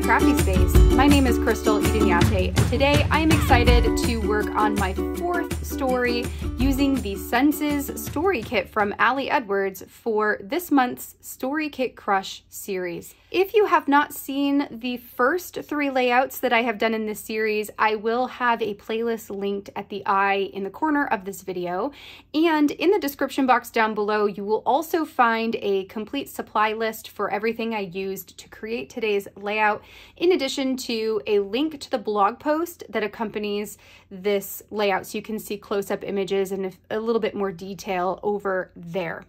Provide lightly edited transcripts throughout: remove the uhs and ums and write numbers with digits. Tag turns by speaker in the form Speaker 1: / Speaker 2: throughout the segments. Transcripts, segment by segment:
Speaker 1: crafty space. My name is Crystal Idignate, and today I am excited to work on my fourth story using the Senses Story Kit from Ali Edwards for this month's StoryKitCrush series. If you have not seen the first three layouts that I have done in this series, I will have a playlist linked at the eye in the corner of this video. And in the description box down below, you will also find a complete supply list for everything I used to create today's layout, in addition to a link to the blog post that accompanies this layout so you can see close-up images and a little bit more detail over there.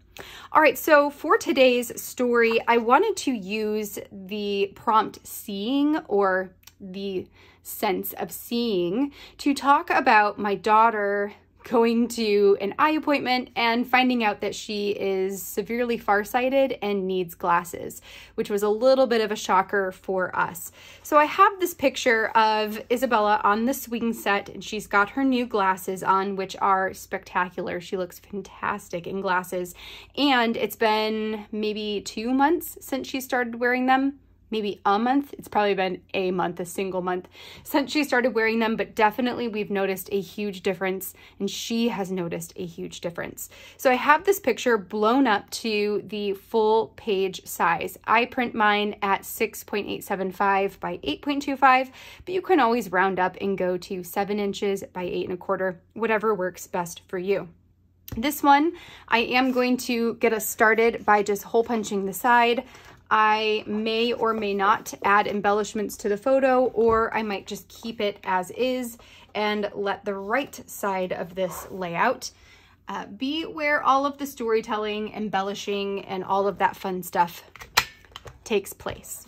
Speaker 1: All right, so for today's story, I wanted to use the prompt seeing, or the sense of seeing, to talk about my daughter going to an eye appointment and finding out that she is severely farsighted and needs glasses, which was a little bit of a shocker for us. So I have this picture of Isabella on the swing set, and she's got her new glasses on, which are spectacular. She looks fantastic in glasses, and it's been maybe 2 months since she started wearing them. Maybe a month. It's probably been a month, a single month since she started wearing them, but definitely we've noticed a huge difference, and she has noticed a huge difference. So I have this picture blown up to the full page size. I print mine at 6.875 by 8.25, but you can always round up and go to 7 inches by 8.25, whatever works best for you. This one, I am going to get us started by just hole punching the side. I may or may not add embellishments to the photo, or I might just keep it as is and let the right side of this layout be where all of the storytelling, embellishing, and all of that fun stuff takes place.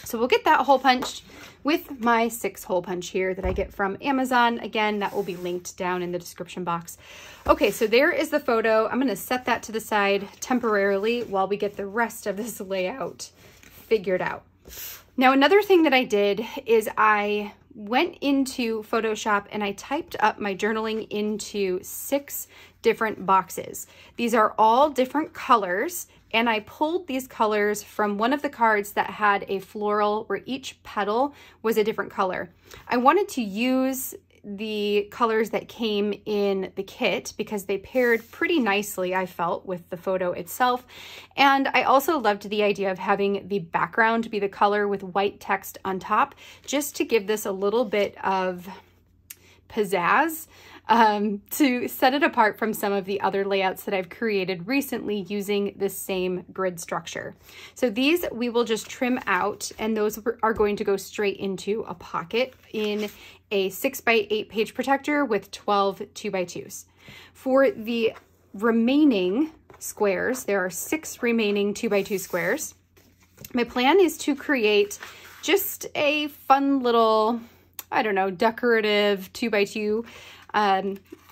Speaker 1: So we'll get that hole punched with my 6 hole punch here that I get from Amazon. Again, that will be linked down in the description box. Okay, so there is the photo. I'm gonna set that to the side temporarily while we get the rest of this layout figured out. Now, another thing that I did is I went into Photoshop and I typed up my journaling into 6 different boxes. These are all different colors, and I pulled these colors from one of the cards that had a floral where each petal was a different color. I wanted to use the colors that came in the kit because they paired pretty nicely, I felt, with the photo itself. And I also loved the idea of having the background be the color with white text on top, just to give this a little bit of pizzazz, to set it apart from some of the other layouts that I've created recently using this same grid structure. So these we will just trim out, and those are going to go straight into a pocket in a 6x8 page protector with 12 2x2s. For the remaining squares, there are 6 remaining 2x2 squares. My plan is to create just a fun little, I don't know, decorative 2x2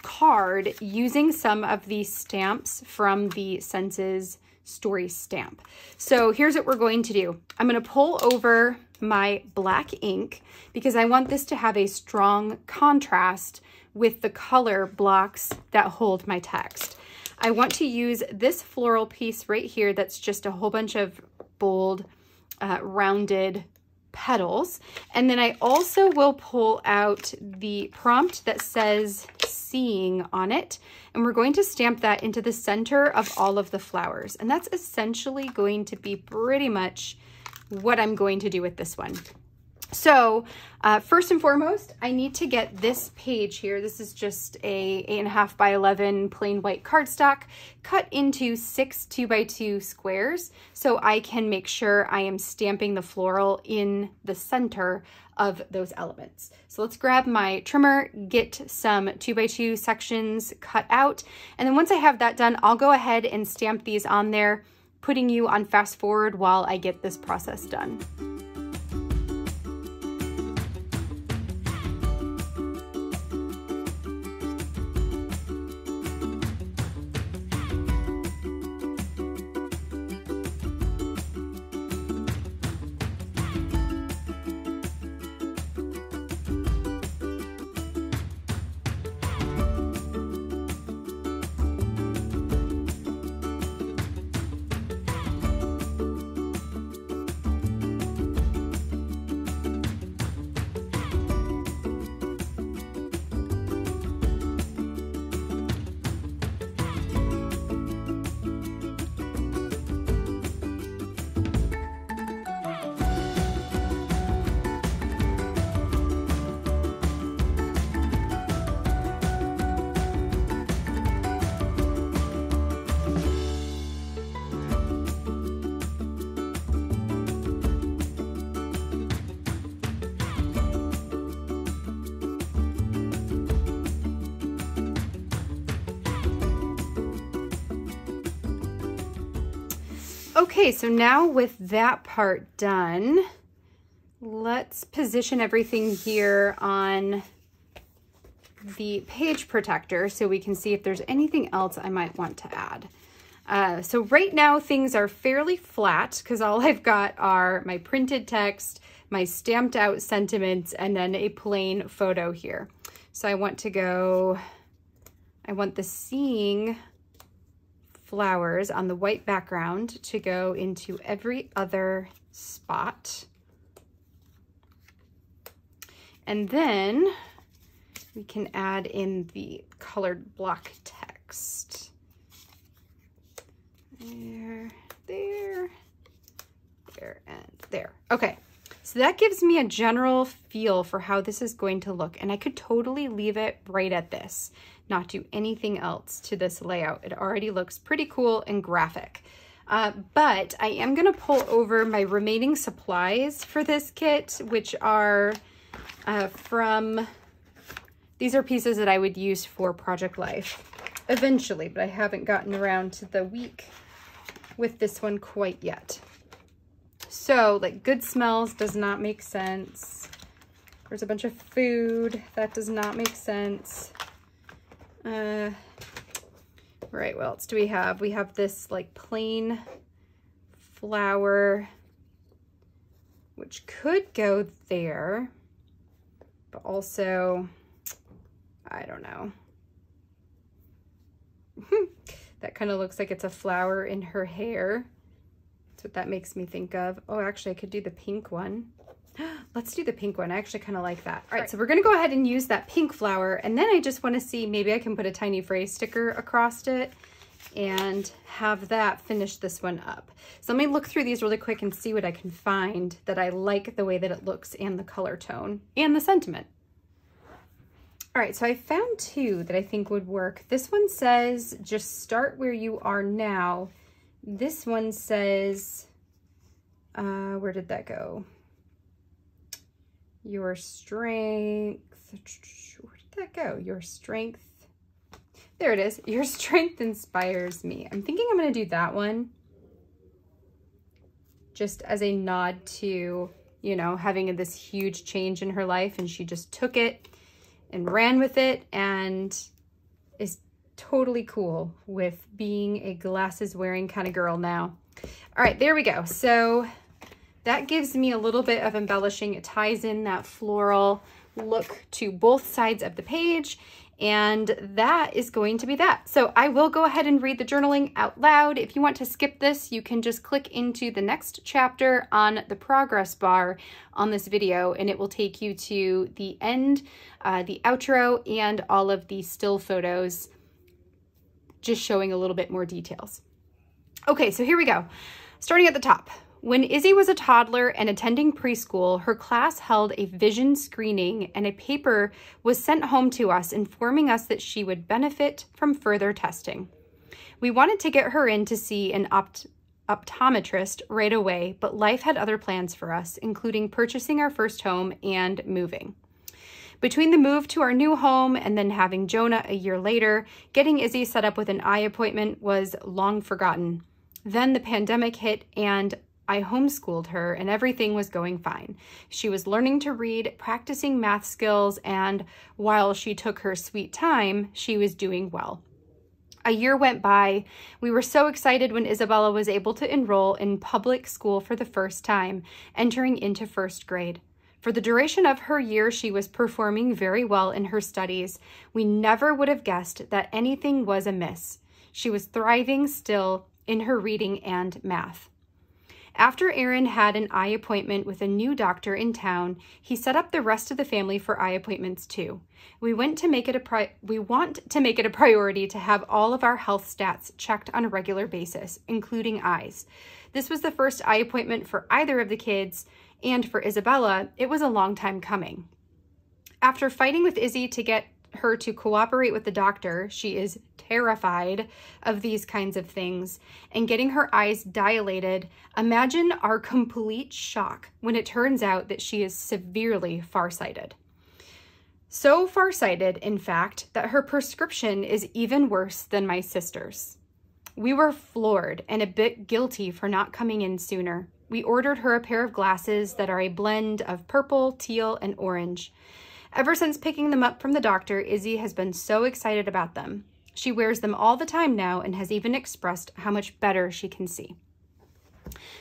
Speaker 1: card using some of the stamps from the Senses Story Stamp. So here's what we're going to do. I'm going to pull over my black ink because I want this to have a strong contrast with the color blocks that hold my text. I want to use this floral piece right here that's just a whole bunch of bold, rounded petals. And then I also will pull out the prompt that says seeing on it, and we're going to stamp that into the center of all of the flowers. And that's essentially going to be pretty much what I'm going to do with this one. So first and foremost, I need to get this page here. This is just a 8.5 by 11 plain white cardstock cut into 6 2x2 squares, so I can make sure I am stamping the floral in the center of those elements. So let's grab my trimmer, get some 2x2 sections cut out, and then once I have that done, I'll go ahead and stamp these on there, putting you on fast forward while I get this process done. Okay, so now with that part done, let's position everything here on the page protector so we can see if there's anything else I might want to add. So right now things are fairly flat because all I've got are my printed text, my stamped out sentiments, and then a plain photo here. So I want the seeing flowers on the white background to go into every other spot. And then we can add in the colored block text. There, and there. Okay, so that gives me a general feel for how this is going to look, and I could totally leave it right at this, not do anything else to this layout. It already looks pretty cool and graphic. But I am gonna pull over my remaining supplies for this kit, which are these are pieces that I would use for Project Life eventually, but I haven't gotten around to the week with this one quite yet. So like good smells does not make sense. There's a bunch of food that does not make sense. Right, what else do we have? We have this like plain flower, which could go there, but also, I don't know. That kind of looks like it's a flower in her hair. That's what that makes me think of. Oh, actually I could do the pink one. Let's do the pink one. I actually kind of like that. All right, so we're gonna go ahead and use that pink flower, and then I just wanna see, maybe I can put a tiny phrase sticker across it and have that finish this one up. So let me look through these really quick and see what I can find that I like the way that it looks and the color tone and the sentiment. All right, so I found two that I think would work. This one says, just start where you are now. This one says, where did that go? Your strength, where did that go? Your strength, there it is. Your strength inspires me. I'm thinking I'm gonna do that one just as a nod to, you know, having this huge change in her life, and she just took it and ran with it and is totally cool with being a glasses wearing kind of girl now. All right, there we go. So that gives me a little bit of embellishing. It ties in that floral look to both sides of the page, and that is going to be that. So I will go ahead and read the journaling out loud. If you want to skip this, you can just click into the next chapter on the progress bar on this video, and it will take you to the end, the outro, and all of the still photos, just showing a little bit more details. Okay, so here we go. Starting at the top. When Izzy was a toddler and attending preschool, her class held a vision screening, and a paper was sent home to us informing us that she would benefit from further testing. We wanted to get her in to see an optometrist right away, but life had other plans for us, including purchasing our first home and moving. Between the move to our new home and then having Jonah a year later, getting Izzy set up with an eye appointment was long forgotten. Then the pandemic hit, and I homeschooled her, and everything was going fine. She was learning to read, practicing math skills, and while she took her sweet time, she was doing well. A year went by. We were so excited when Isabella was able to enroll in public school for the first time, entering into first grade. For the duration of her year, she was performing very well in her studies. We never would have guessed that anything was amiss. She was thriving still in her reading and math. After Aaron had an eye appointment with a new doctor in town, he set up the rest of the family for eye appointments too. We want to make it a priority to have all of our health stats checked on a regular basis, including eyes. This was the first eye appointment for either of the kids, and for Isabella, it was a long time coming. After fighting with Izzy to get her to cooperate with the doctor, she is terrified of these kinds of things, and getting her eyes dilated, imagine our complete shock when it turns out that she is severely farsighted. So farsighted, in fact, that her prescription is even worse than my sister's. We were floored and a bit guilty for not coming in sooner. We ordered her a pair of glasses that are a blend of purple, teal, and orange. Ever since picking them up from the doctor, Izzy has been so excited about them. She wears them all the time now and has even expressed how much better she can see.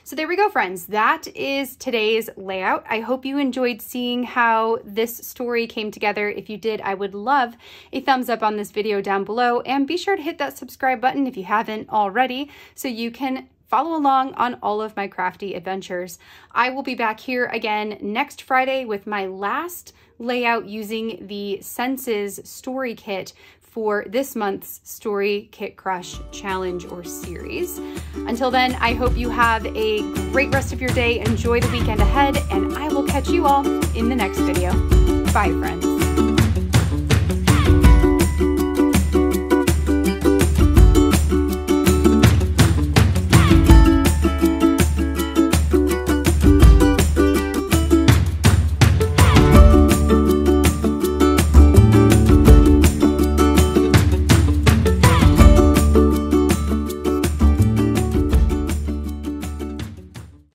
Speaker 1: So there we go, friends. That is today's layout. I hope you enjoyed seeing how this story came together. If you did, I would love a thumbs up on this video down below, and be sure to hit that subscribe button if you haven't already so you can follow along on all of my crafty adventures. I will be back here again next Friday with my last layout using the Senses Story Kit for this month's Story Kit Crush challenge or series. Until then, I hope you have a great rest of your day. Enjoy the weekend ahead, and I will catch you all in the next video. Bye, friends.